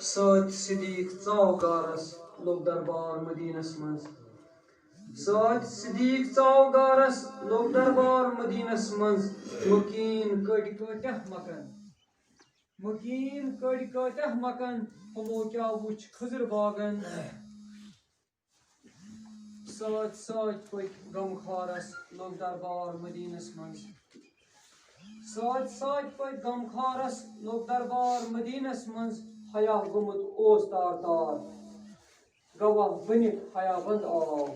سید صدیق ژاوگارس لوگ دربار مدینس منز سید صدیق ژاوگارس لوگ دربار مدینس منز مکین کڑی کتہ مکن ہمو کیا وچ خضر باغن سید پک غمخارس لوگ دربار مدینس منز سید پک غمخارس لوگ دربار مدینس منز حیا گومت اوس تار تار گواہ بنت حیا بند آو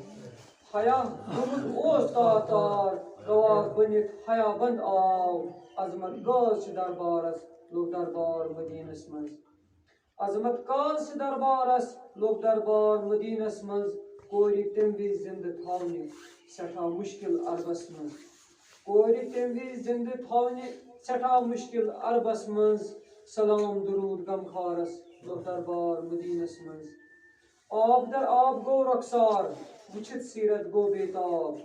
حیا گومت اوس تار تار گواہ بنت حیا بند آو عظمت گاز چھ دربارس لوگ دربار مدینس منز عظمت گاز چھ دربارس لوگ دربار مدینس منز کوری تم وز زندہ تھاونہ سٹھا مشکل عربس منز کوری تم وز زندہ تھاونہ سٹھا مشکل عربس منز سلام درود غمخارس لوگ دربار مدینس منز آب در آب گو رخسار وچھت سیرت گو بیتاب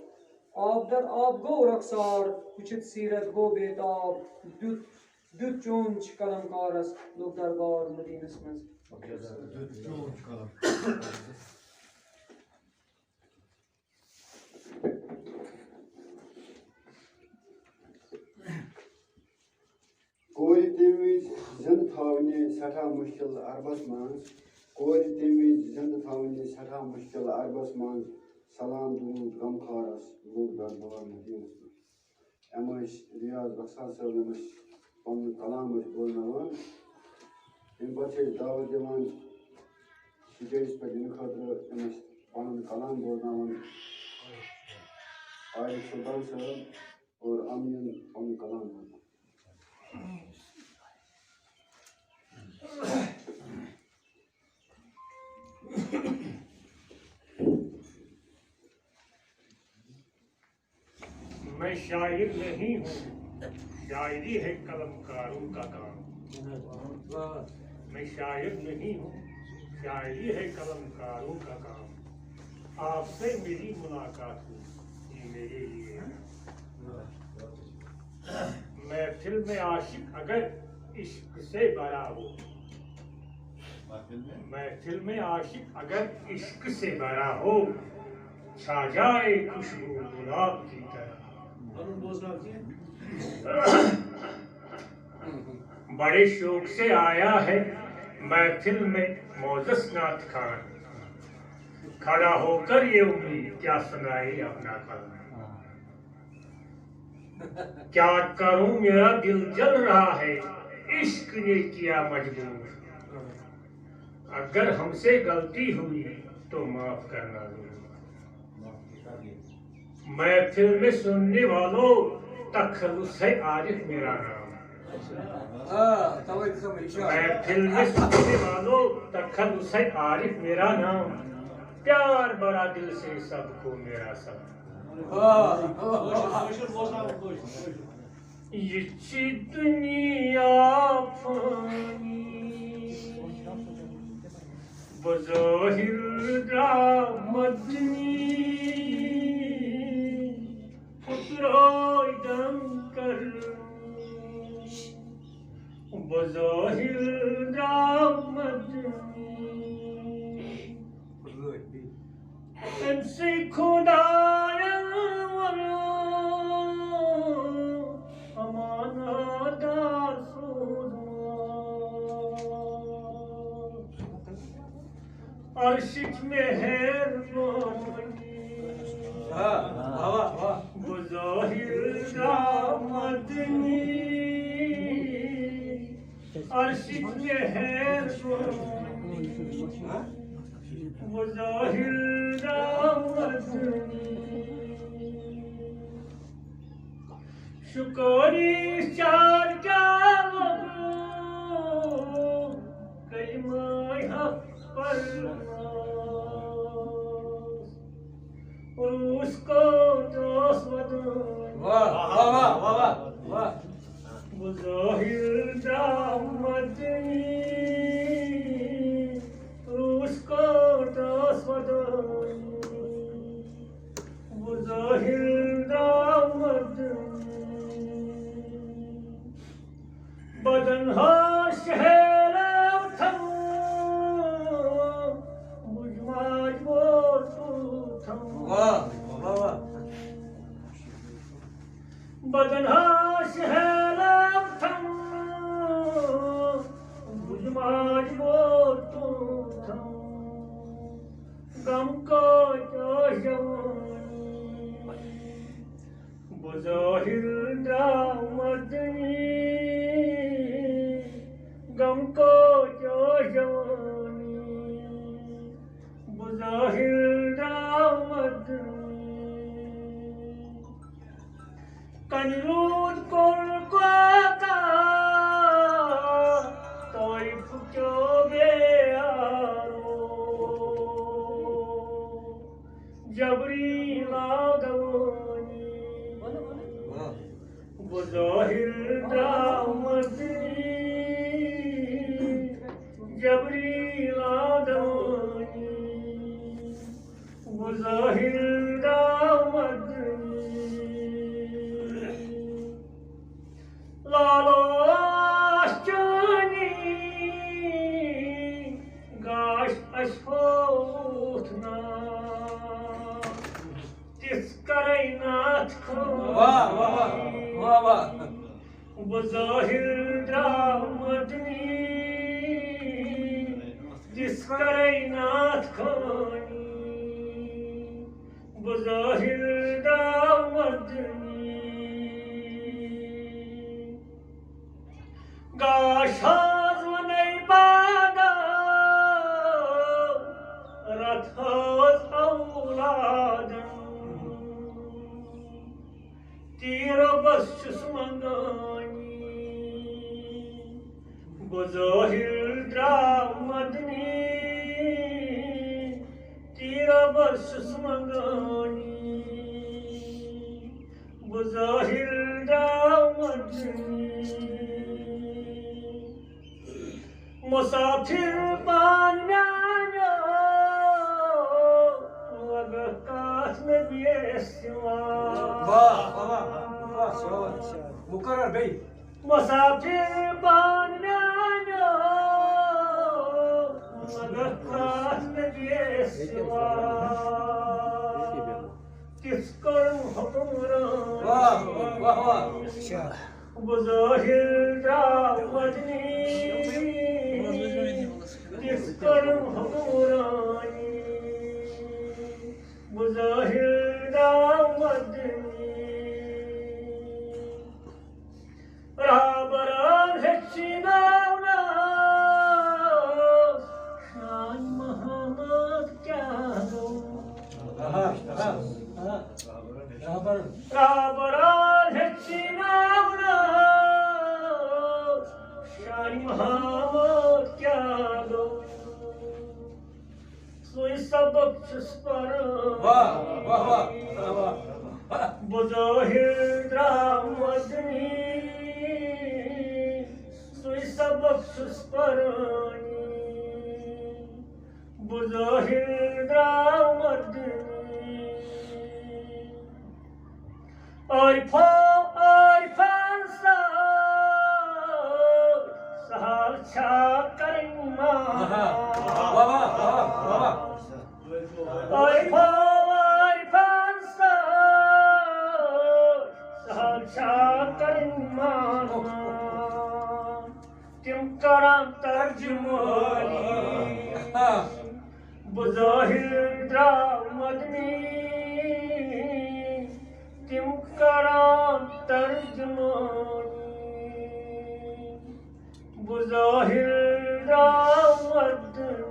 آب در آب گو رخسار وچھت سیرت گو بیتاب دیت چون چھ قلم کارس لوگ دربار مدینس منز کوری تم وز زندہ تھاونہ سٹھا مشکل عربس منز کوری تم وز زندہ تھاونہ سٹھا مشکل عربس منز سلام درود غمخارس لوگ دربار مدینس منز ام ریاض بخشار صاحب پن کلام بولناوان ام پتہ دعوت دِوان سٹیجس پہ دِنہٕ خٲطرٕ أمِس پنُن کلام بولناوان عارف سلطان صاحب اور امین پنُن کلام بولناوان میں شاعر نہیں ہوں شاعری ہے قلم کاروں کا کام میں شاعر نہیں ہوں شاعری ہے قلم کاروں کا کام آپ سے میری ملاقات ہوئی یہ میرے لیے محفل میں عاشق اگر عشق سے بھرا ہو محفل میں عاشق اگر عشق سے بھرا ہو چھا جائے خوشبو گلاب کی طرح بڑے شوق سے آیا ہے محفل میں موزس نعت خان کھڑا ہو کر یہ امید کیا سنائے اپنا کلام کیا کروں میرا دل جل رہا ہے عشق نے کیا مجبور اگر ہم سے غلطی ہوئی تو معاف کرنا ضرور محفل میں سننے والوں تخلص ہے عارف میرا نام محفل میں سننے والوں تخلص ہے عارف میرا نام پیار بڑا دل سے سب کو میرا سلام یہ چی دنیا فانی بظاہر مدنی خطرائدم کر بظاہر مدنی ان سے خدایا عرشک مہربانی بظاہر مدنی عرشک مہربانی بظاہر مدنی شکری چار کیا کلمہ حق پر اور اس کو دوست بظاہر مدنی روس کو دوست بظاہر مدنی بدن کو جوشانی بظاہر دامد کنرود کل کو کا طائف کیوں بے آرو جبری لادوانی بظاہر دامدنی جبری لادوانی بظاہر دامدنی لالاش جانی گاش اشفوتنا تس کرینات بظاہر دامدنی جس کرینات کھانی بظاہر دامدنی گاشاز و نیبادا رتھاز اولادن تیر بس چس منگانی بظاہر درامدنی تیر بس چس منگانی بظاہر درامدنی مسافر بانیانا اگر کاس میں بیسوا مقرر بھائی مسافر بانیانا اگر کاس میں بیسوا کس کرم حکمران بظاہر دامدنی کس کرم حکمرانی بظاہر دامدنی رابران ہچیناونا شان محمد کیا دو رابران ہچیناونا شان محمد کیا دو سوئی سبق چس پر بظاہر درامدنی سوئی سبق چس پرانی بظاہر درامدنی عارفان سہال چھا کریں عارفان سہال چھا کریں تم کران ترجمانی بظاہر درامدنی تم کران ترجمانی بظاہر درامدنی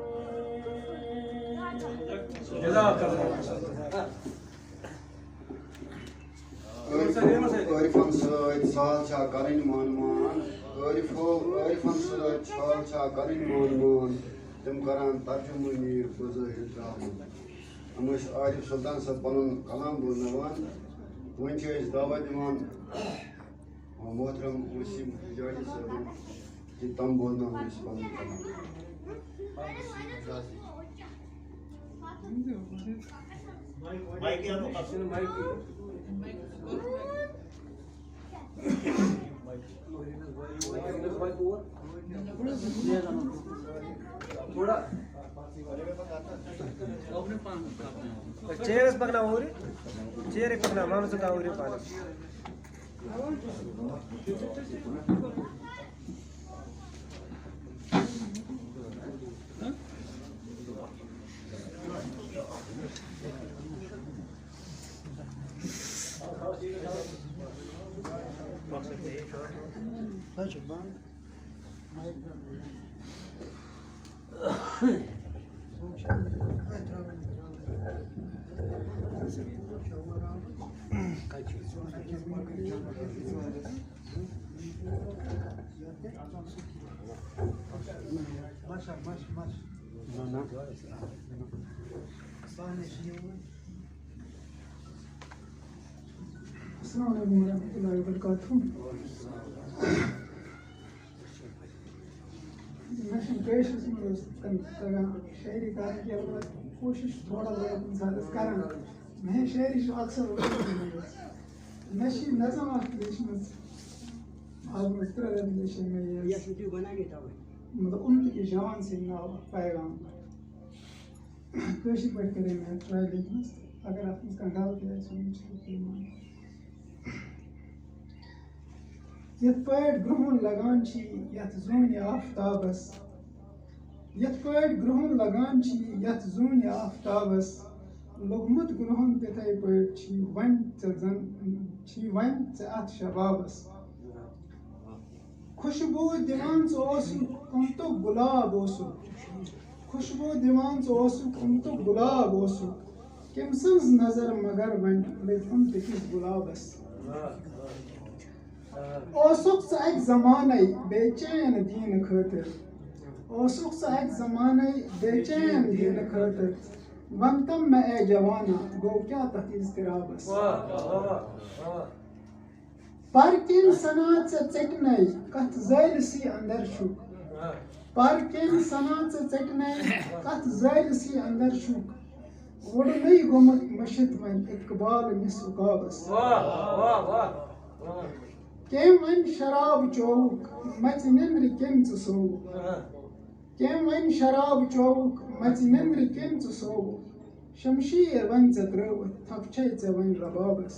عارفن سۭتۍ سال چھا کرٕنۍ مان مان عارفن سۭتۍ چھال چھا کرٕنۍ مان مان تِم کران ترجمٲنی بظاہر درامد یِم ٲسۍ عارف سلطان صٲب پنُن کلام بوزناوان وۄنۍ چھِ أسۍ دعوت دِوان محترم وسیٖم حجاری صٲبن کہِ تِم بوزناوان أسۍ پنُن کلام چیرس پکنا اوری چیر پکنا مانس کا اوری پانس السلام علیکم ورحمۃ اللہ وبرکاتہ. میں کٲشرِس منٛز تگان شٲعری کرٕنۍ کینٛہہ کوٗشِش تھوڑا بہت اِنسانَس کران. میٲنۍ شٲعری چھِ اکثر مےٚ چھِ نظم اکھ لیٖچھمٕژ آز برونٛہہ 3 رٮ۪تھ لیٚچھے مےٚ یہِ مطلب اُمتہٕ کِس جوان سٕنٛدۍ ناو پیغام. کٲشِر پٲٹھۍ کَرے مےٚ ٹراے لیکھنَس. اگر اَتھ منٛز کانٛہہ غلطی آسہِ وۄنۍ چھُ تُہۍ مان. یِتھ پٲٹھۍ گرٛہُن لگان چھی یتھ زوٗنہِ آفتابس یِتھ پٲٹھۍ گرٛہُن لگان چھی یتھ زوٗنہِ آفتابس لوٚگمُت گرٛہُن تِتھَے پٲٹھۍ چھی وۄنۍ ژےٚ اَتھ شبابس. خوشبوٗ دِوان ژٕ اوسُکھ اُمتُک گُلاب اوسُکھ خوشبوٗ دِوان ژٕ اوسُکھ اُمتُک گُلاب اوسُکھ کٔمۍ سٕنٛز نظر مگر وۄنۍ لٔج اُمتہٕ کِس گُلابس. اوسُکھ ژٕ اَکہِ زمانَے بے چین دیٖنہٕ خٲطرٕ اوسُکھ ژٕ اَکہِ زمانَے بے چین دیٖنہٕ خٲطرٕ وَنتم مےٚ اے جوانا گوٚو کیٛاہ تَتھ اِضطرابس. پر کٔمۍ سنا ژےٚ ژیٚٹنَے کَتھ زٲلسٕے اندر چھُکھ پر کٔمۍ سنا ژےٚ ژیٚٹنَے کَتھ زٲلسٕے اندر چھُکھ وُڑنٕے گوٚمُت مٔشِتھ وۄنۍ اقبال نِس عُقابس. کٔمۍ وَنہِ شراب چووُکھ مَژِ نیٚنٛدرِ کٔمۍ ژٕ سووُکھ کٔمۍ وَنہِ شراب چووُکھ مَژِ نیٚنٛدرِ کٔمۍ ژٕ سووُکھ شمشیٖر وۄنۍ ژےٚ ترٛٲوٕتھ تھپچھے ژےٚ وۄنۍ ربابس.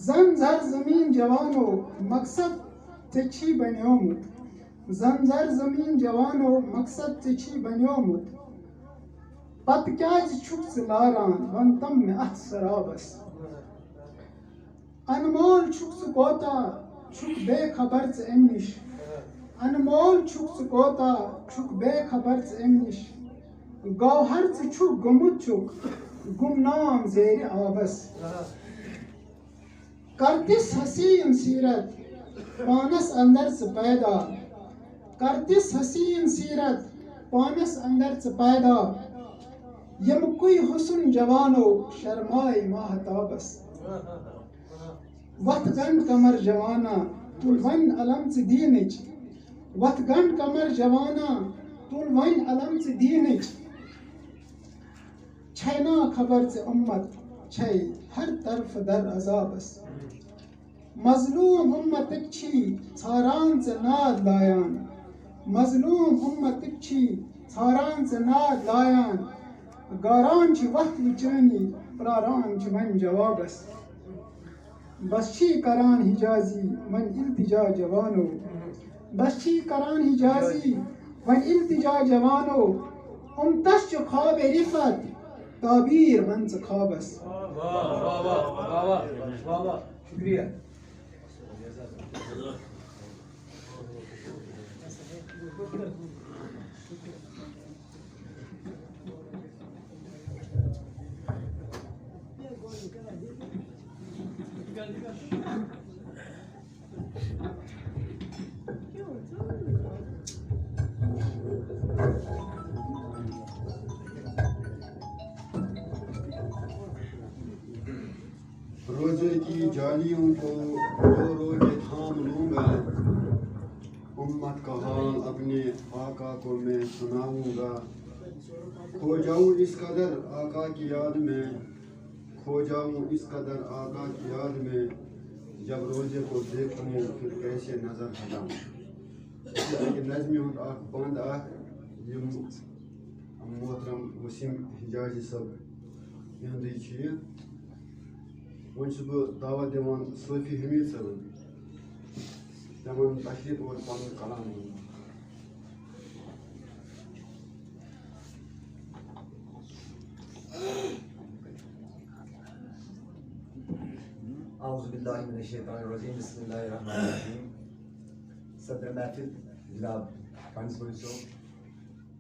زن زر زمیٖن جوانو مقصد ژےٚ چھی بنیومُت زن زر زمیٖن جوانو مقصد ژےٚ چھی بنیومُت پتہٕ کیٛازِ چھُکھ ژٕ لاران وَنتم مےٚ اَتھ سرابس. انمول چھُکھ ژٕ کوتاہ چھُکھ بے خبر ژٕ اَمہِ نِش انمول چھُکھ ژٕ کوتاہ چھُکھ بے خبر ژٕ اَمہِ نِش گوہر ژٕ چھُکھ گوٚمُت چھُکھ گمنام زیرِ آبس. کرتِس حسیٖن سیٖرت پانس اندر ژٕ پیدا کرتِس حسیٖن سیٖرت پانس اندر ژٕ پیدا ییٚمکُے حُسن جوانو شرماے ماہتابس. وَتھ گنٛڈ کمر جوانا تُل وۄنۍ علم ژٕ دیٖنٕچ وَتھ گنٛڈ کمر جوانا تُل وۄنۍ علم ژٕ دیٖنٕچ چھے نا خبر ژےٚ اُمت چھے ہر طرفہٕ در عذابس. مظلوٗم اُمتٕکۍ چھی ژھاران ژےٚ ناد لایان مظلوٗم اُمتٕکۍ چھی ژھاران ژےٚ ناد لایان گاران چھِ وَتھ وٕچھٲنی پرٛاران چھِ وۄنۍ جوابس. بس چھی کران حجازی وۄنۍ التجا جوانو بس چھی کران حجازی وۄنۍ التجا جوانو اُمتس چھُ خوابِ رِفت تعبیٖر وَن ژٕ خوابس. شکریہ. روزے کی جالیوں کو دو روزے تھام لوں میں امت کا حال اپنے آقا کو میں سناؤں گا. کھو جاؤں اس قدر آقا کی یاد میں کھو جاؤں اس قدر آقا کی یاد میں جب روزے کو دیکھوں پھر کیسے نظر ہٹاؤں. نظمہِ ہُنٛد اکھ بنٛد اکھ یِم محترم وسیٖم حجازی صٲب یِہُنٛدٕے چھِ یہِ. وۄنۍ چھُس بہٕ دعوت دِوان صوفی حمید صٲبن تِمن تشریٖف اور پنُن کلام وَنُن. اعوذ باللہ من الشیطان الرجیم بسم اللہ الرحمن الرحیم. صدر محفل جناب کانسٹیبل صاحب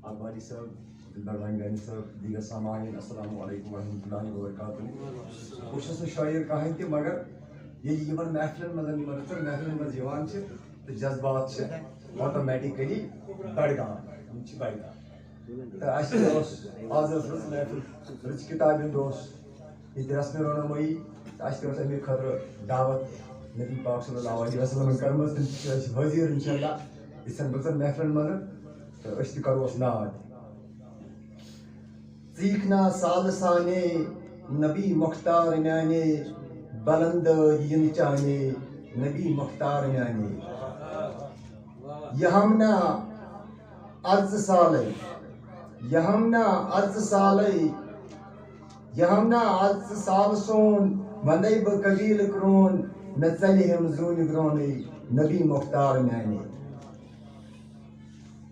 آبادی صاحب دلبر رنگانی صاحب دیگر سامعین السلام علیکم ورحمۃ اللہ وبرکاتہ بہت شاعر کہانی تہ مگر یہ محفلن مز محفلن مز تو جذبات آٹومیٹکلی بڑھان بڑھان تو آز محفل رچ کتاب ہند یہ رسم رونمائی امی خاطر دعوت نبی پاک صلی اللہ علیہ وسلم کرم تم حاضر انشاء اللہ یتھن بچن محفلن مز تو تروس ناد سیکھنا سال سانے نبی مختار میانے بلند ین چانے نبی مختار میانے یہمنا عرض سالے یہمنا عرض سالے یہمنا عرض سال سون وندے ب قبیل کرون میں چلے ہم زون گرونے نبی مختار میانے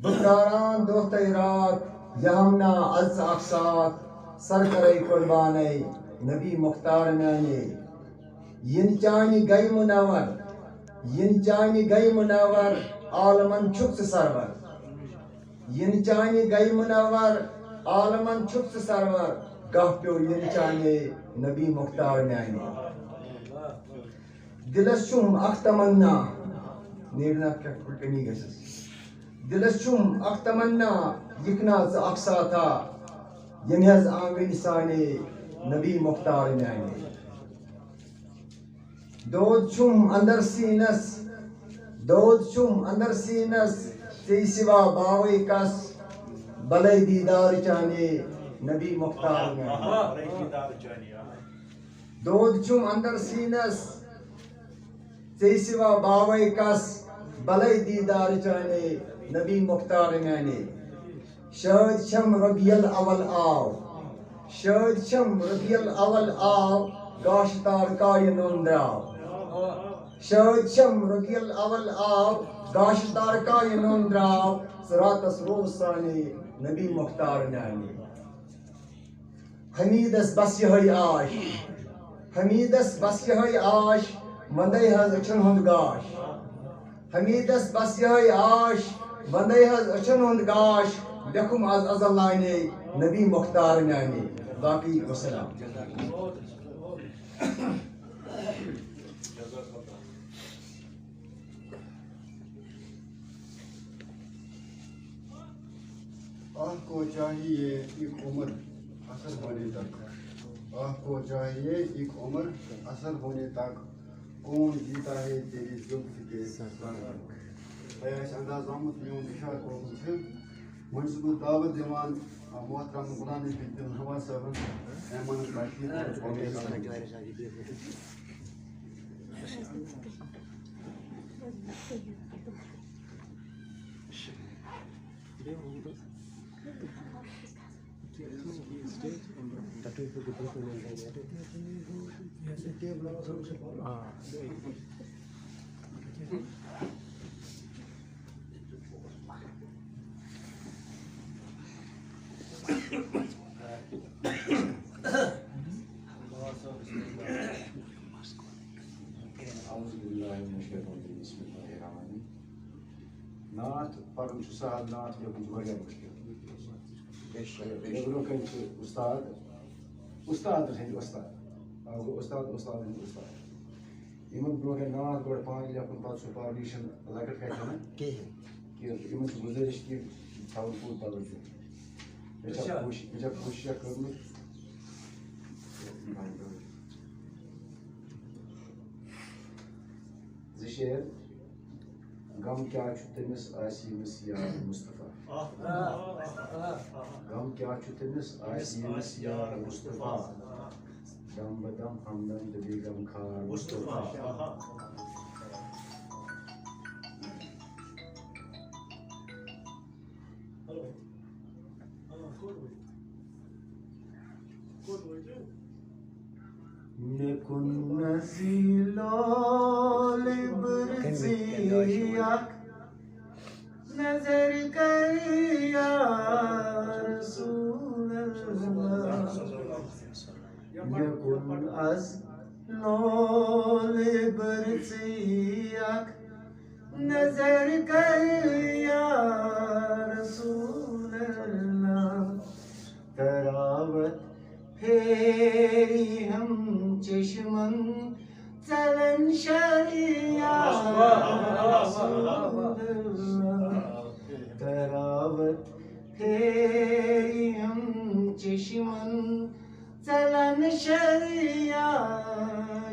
بکراران دوست رات یہمنا عرض اقساط سرکرے قربانے نبی مختار میانے ین چانی گئی منور ین چانی گئی منور عالمن چھک سرور ین چانی گئی منور عالمن چھک سرور گہ پیو ین چانے نبی مختار میانے دلس چھم اخ تمنا نیرنا کنی گسس دلس چھم اخ تمنا یکنا اخ ساتھا یم حض آنگن سانے نبی مختار میانے دود چھم اندر سینس دود چھم اندر سینس تی سوا باوی کس بلے دیدار چانے نبی مختار میانے دود چھم اندر سینس تی سوا باوی کس بلے دیدار چانے نبی مختار میانے شاید چھم ربیع الاول آو شاید چھم ربیع الاول آو گاش تار کائنون دراو شاید چھم ربیع الاول آو گاش تار کائنون دراو سراتس روز سانے نبی مختار میانے حمیدس بس یہی آش حمیدس بس یہی آش وندے حض اچھن ہند گاش حمیدس بس یہی آش وندے حض اچھن ہند گاش لیکھم از ازل لانے نبی مختار میانے باقی وسلام آپ کو چاہیے ایک عمر اثر ہونے تک آپ کو چاہیے ایک عمر اثر ہونے تک کون جیتا ہے تیری زلف کے ساتھ ایس انداز آمد میون اشار کوم سے منصب دعوت دیوان محترم غلام نبی دلربا صاحب ایمان باشی نعت پرن سہل نعت لیکن واریاہ مشکل برونٛہہ چھُ استاد استاد ہٕنٛدۍ استاد استاد استاد ہٕنٛدۍ استاد یِمن برونٛہہ کَنہِ نعت گۄڈٕ پانہٕ لیکھُن پَتہٕ سُہ پاڈیشن لۄکٕٹ کَتہِ نہٕ کینٛہہ یِمن چھُ گُزٲرِش کہِ تھاوُن پوٗرٕ توجہ مےٚ چھےٚ کوٗشِش کٔرمٕژ زٕ شعر غم کیا چھُ تٔمِس آسہِ ییٚمِس یار مُصطفیٰ غم کیا چھُ تٔمِس آسہِ ییٚمِس یار مُصطفیٰ دم بدم ہمدم تہٕ بیٚیہِ غم خار مُصطفیٰ مےٚ کُن نظیٖلال برژی اکھ نظر کر یا رسول اللہ مےٚ کُن از لال برژی اکھ نظر کر یا رسول اللہ پھیریم چشمن چلن شریا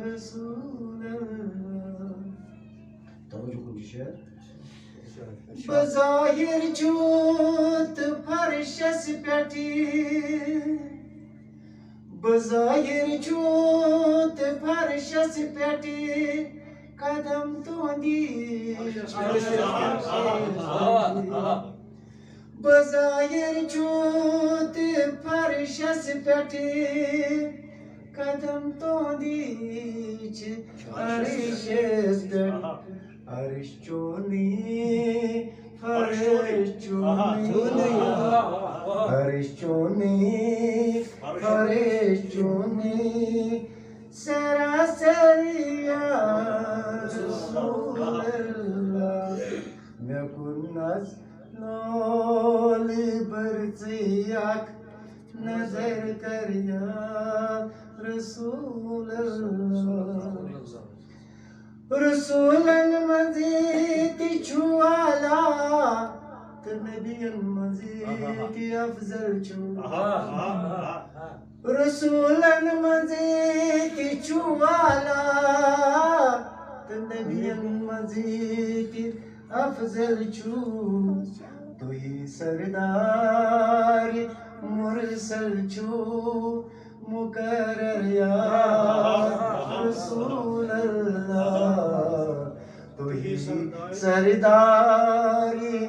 رسول اللہ. توجہ کن شعر. بظاہر چھوت فرشس پٹی بظاہر چھوت فرشس پٹی قدم تہندی بظاہر چھوت فرشس پٹی قدم تہندی عرشس پٹی عرش چونی فرش چونی عرش چونی فرش چونی سراسر یا رسول اللہ. مے کنس لول برزیاک نظر کر یا رسول اللہ. رسولن مزید چھوالا تو نبیان مزید افضل چھو. رسولن مزید چھوالا تو نبیان مزید افضل چھو. تو ہی سردار مرسل چھو مقرر یا رسول اللہ. تو ہی سرداری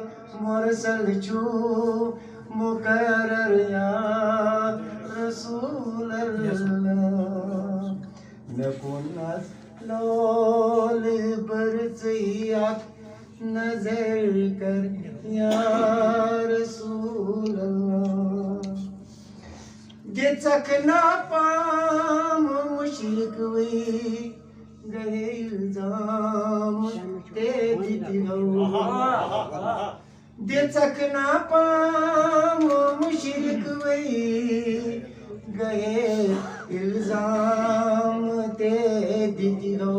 مرسل چھو مقرر یا رسول اللہ. میں کنس لول برزیاک نظر کر یا رسول اللہ. دِژکھ ناپام مشرق وی گئے الزام تے دِتی ہو. دِژکھ ناپام مشرق وی گئے الزام تے دِتی ہو.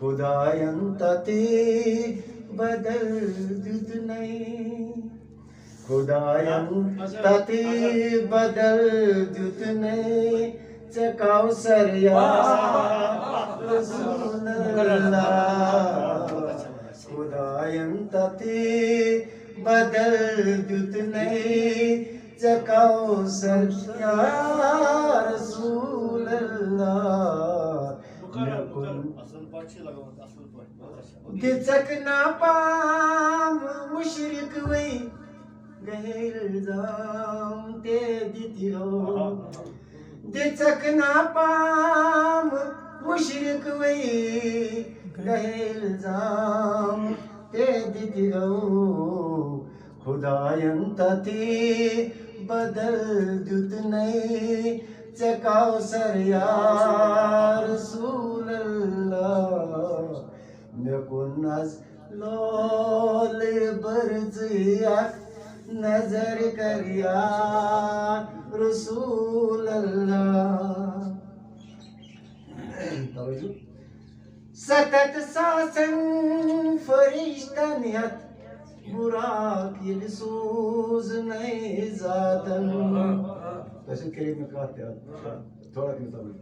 خدایان تتی بدل دِت نہیں خدایان تتی بدل دِت نہیں ژے کوثر یا رسول اللہ. خدایان تتی بدل دِت نہیں ژے کوثر یا رسول اللہ. دِژکھ ناپام مشرق وی گئے الزام تے دِتی ہو. دِژکھ ناپام مشرق وی گئے الزام تے دِتی ہو. خدایان تتی بدل دِت نہیں ژے کوثر یا رسول اللہ. مے کنس لول برزیاک نظر کر یا رسول اللہ. ستت ساسن فرشتن یت براق یل سوز نئے ذاتن. ویسے قریب میں کہتے ہیں تھوڑا کیوں سمجھ.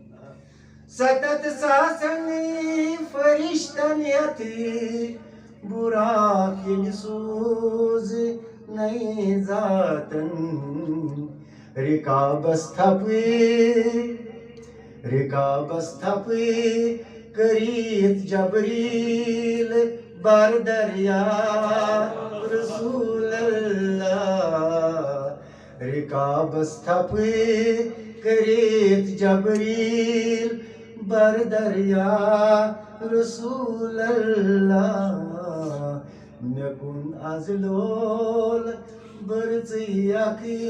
ستت ساسن فرشتن یت براق یل سوز نئے ذاتن. رکابس تھپی کریت جبریل بر دریا رسول اللہ. رکابس تھپی کریت جبریل بر دریا رسول اللہ. مے کن از لول برزیاکی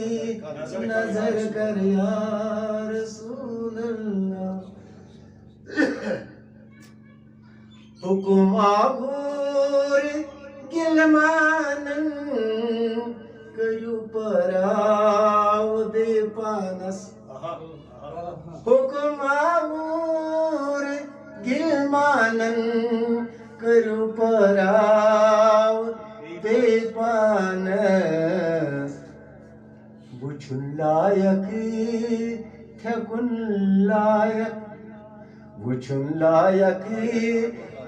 نظر کر یا رسول اللہ. حکم آغور گلمانن کریو پراو بے پانس. حکم آغور گلمانن کریو پراو بے پانس وچھن لائق تھکن لائق وچھن لائق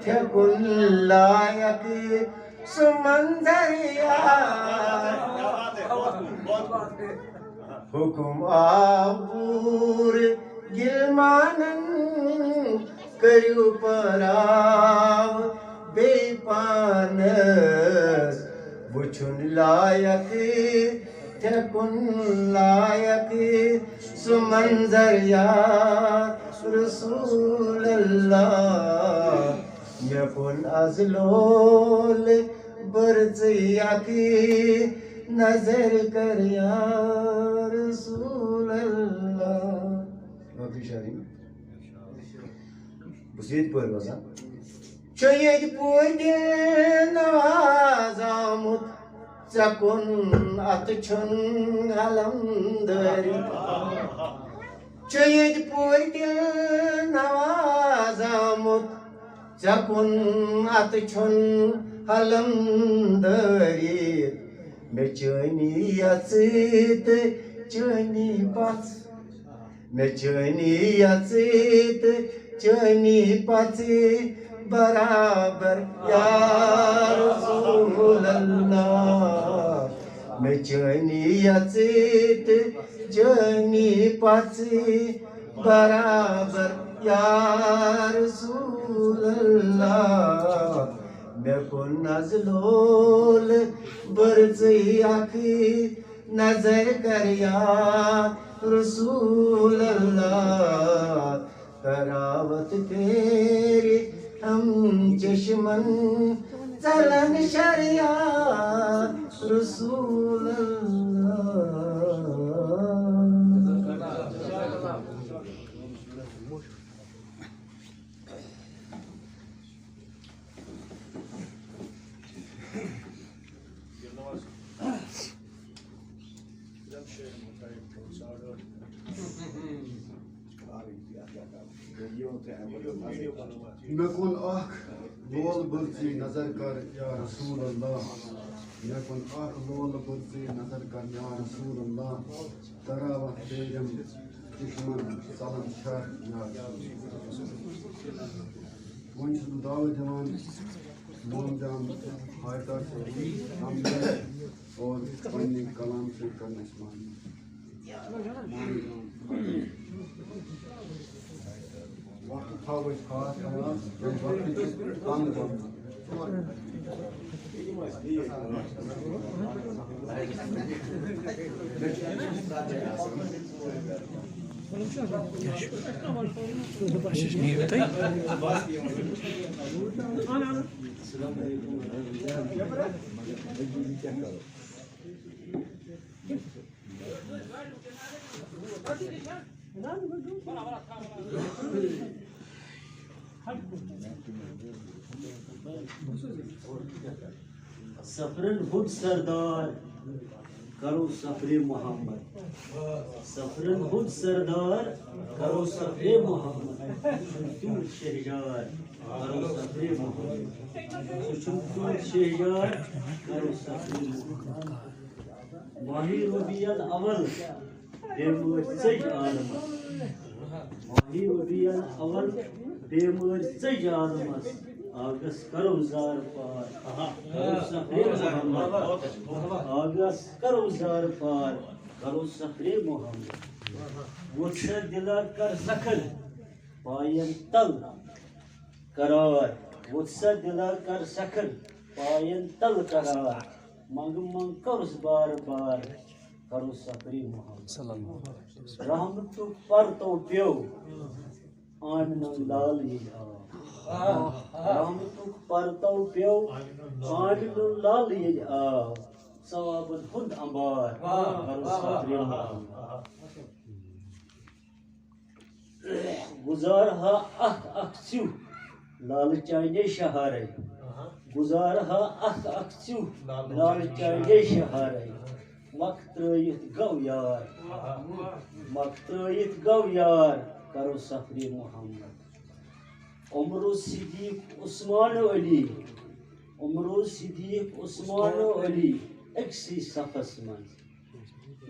تھکن لائق سمندر حکم آبور گلمانن کریو پراو بے پانس وچھن لائق تھکن لائق سمندر یا رسول اللہ مکن ازلول برزیاکی نظر کر یا رسول اللہ باقی شاعری بسیت پور بزن چوید پور دل نواز آمد چکن اتچن علمداری چوید پور دل نواز آمد چکن اتچن علمداری میں چانی یسیت چانی پاس میں چانی یسیت چانی پاسی برابر یا رسول اللہ میں چانی یسیت چانی پاسی برابر یا رسول اللہ میں کن نزلول برزی آخی نظر کر یا رسول اللہ تراوت تیری ہم چشمن چلن شریا رسول مکن اخ لول برزی نظر کر یا رسول اللہ مکن اخ لول برزی نظر کر یا رسول اللہ تراوت تیرم دشمن سلم شر یا ون چھس بہ دعوت دیوان موم جان حیدر ہم اور پنہ کلام سے کرنس مان وقت تھاو اس خاص خیال وقت تنگ سفرن ہد سردار کرو سفر محمد سفرن ہد سردار کرو سفر محمد تور شہجار کرو سفر محمد تور شہجار کرو سفر محمد ماہی ربیع الاول بیمور سج عالمس ماہی ربیع الاول بیمور سج عالمس آگس کرو زار پار کرو سفر محمد آگس کرو زار پار کرو سفر محمد وچھر دلا کر سکھل پائن تل قرار وچھر دلا کر سکھل پائن تل قرار منگ منگ کرس بار بار کرو سفر محمد رحمت پرتو پیو آمن لال یہ رحمت پرتو پیو آمن لال یہ آو ثواب ہند انبار کرو سفر محمد گزار ہا اخ اخ سیو لال چانے شہارے گزار ہا اخ اخ سیو لال چانے شہارے وقت ترائیت گو یار وقت ترائیت گو یار کرو سفر محمد عمر صدیق عثمان علی عمرو صدیق عثمان و علی اکسی صفس من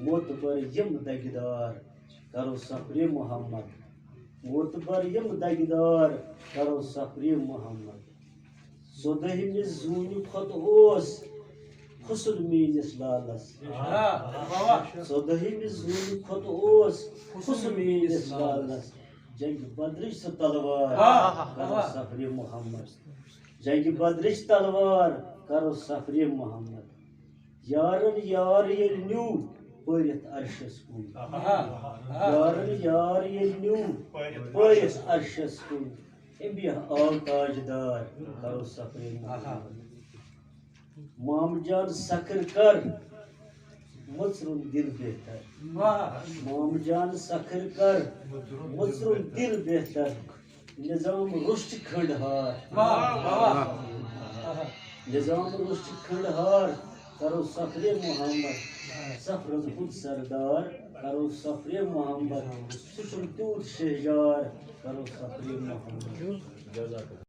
معتبر یم دگدار کرو سفر محمد معتبر یم دگدار کرو سفر محمد سودہم زون کھت اوس حسن میانس لالس سودہم زون کھت اوس حسن میانس لالس جنگ بدرچ سہ تلوار کرو سفر محمد جنگ بدرچ تلوار کرو سفر محمد یارن یار یل نیو پرت عرشس کن یارن یار یل نیو پرت عرشس کن امبیا آل تاجدار کرو سفر محمد مام جان سکر کر مصرن دل بہتر مام جان سکر کر مصرن دل بہتر نظام رشت کھنڈہار نظام رشت کھنڈہار کرو سفر محمد سفرن خود سردار کرو سفر محمد سچن تیوت شہجار کرو سفر محمد